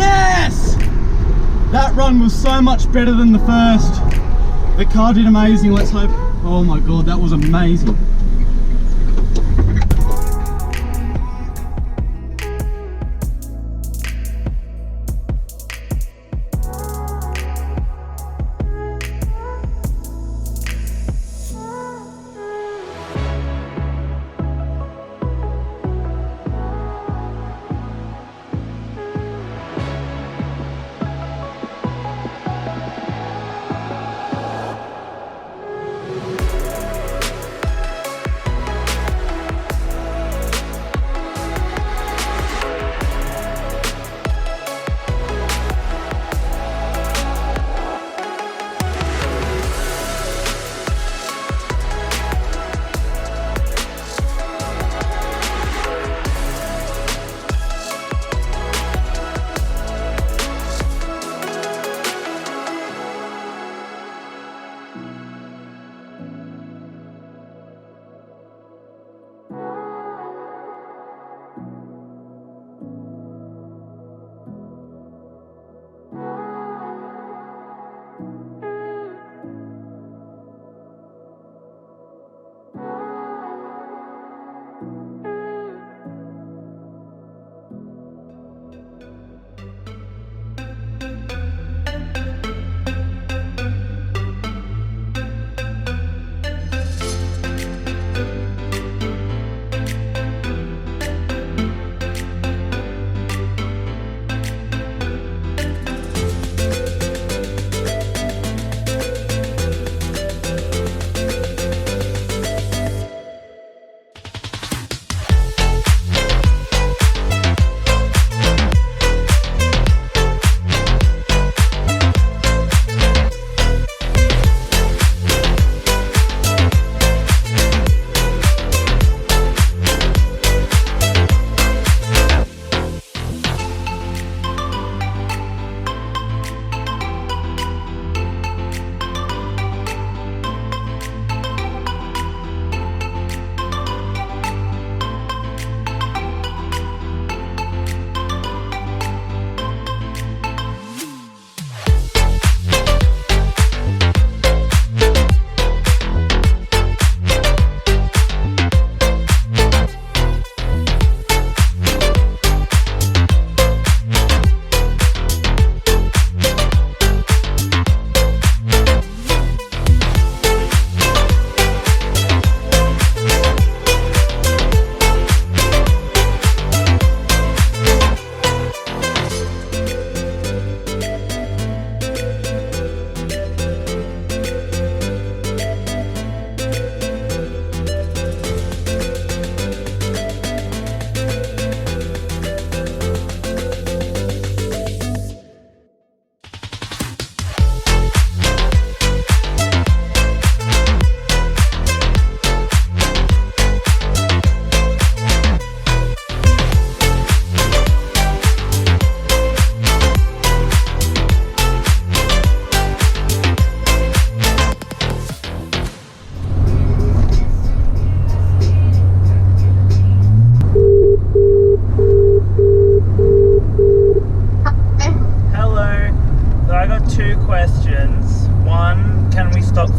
Yes! That run was so much better than the first. The car did amazing, let's hope. Oh my god, that was amazing.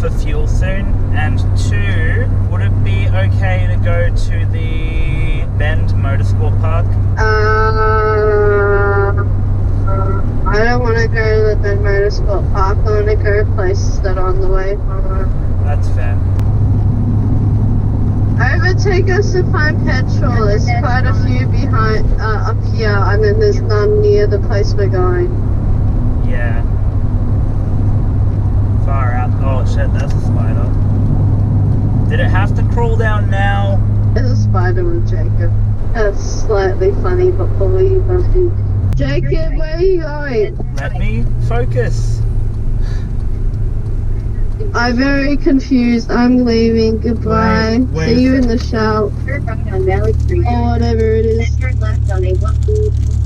for fuel soon? And two, would it be okay to go to the Bend Motorsport Park? I don't want to go to the Bend Motorsport Park. I want to go places that are on the way. That's fair. Overtake us to find petrol. There's quite a few behind up here, and then there's none near the place we're going. Yeah. Far out. Oh shit, that's a spider. Did it have to crawl down now? There's a spider with Jacob. That's slightly funny, but believable. Jacob, where are you going? Let me focus. I'm very confused. I'm leaving. Goodbye. Wait, see you in the shout. Turn right on Valley Street. Or whatever it is. Turn left on A1.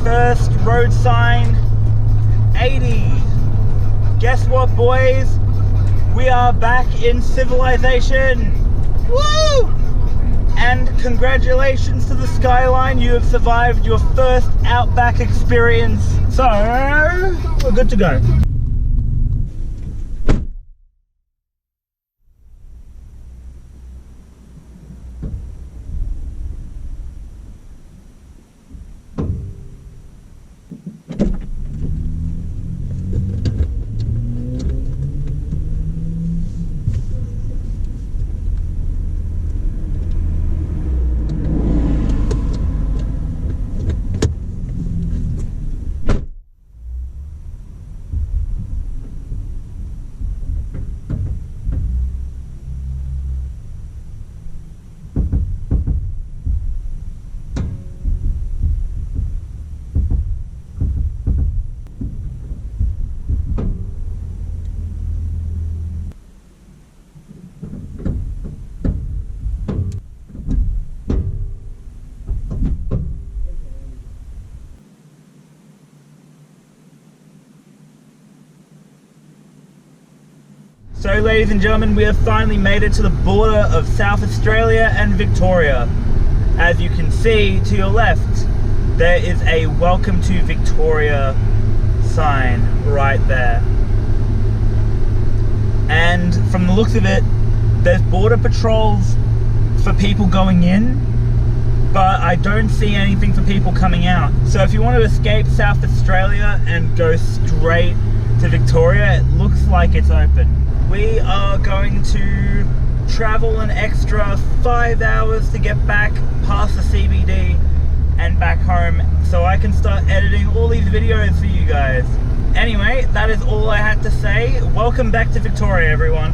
first road sign, 80. Guess what, boys? We are back in civilization. Woo! And congratulations to the Skyline, you have survived your first Outback experience. So, we're good to go. So ladies and gentlemen, we have finally made it to the border of South Australia and Victoria. As you can see to your left, there is a Welcome to Victoria sign right there. And from the looks of it, there's border patrols for people going in, but I don't see anything for people coming out. So if you want to escape South Australia and go straight to Victoria, it looks like it's open. We are going to travel an extra 5 hours to get back past the CBD and back home so I can start editing all these videos for you guys. Anyway, that is all I had to say. Welcome back to Victoria, everyone.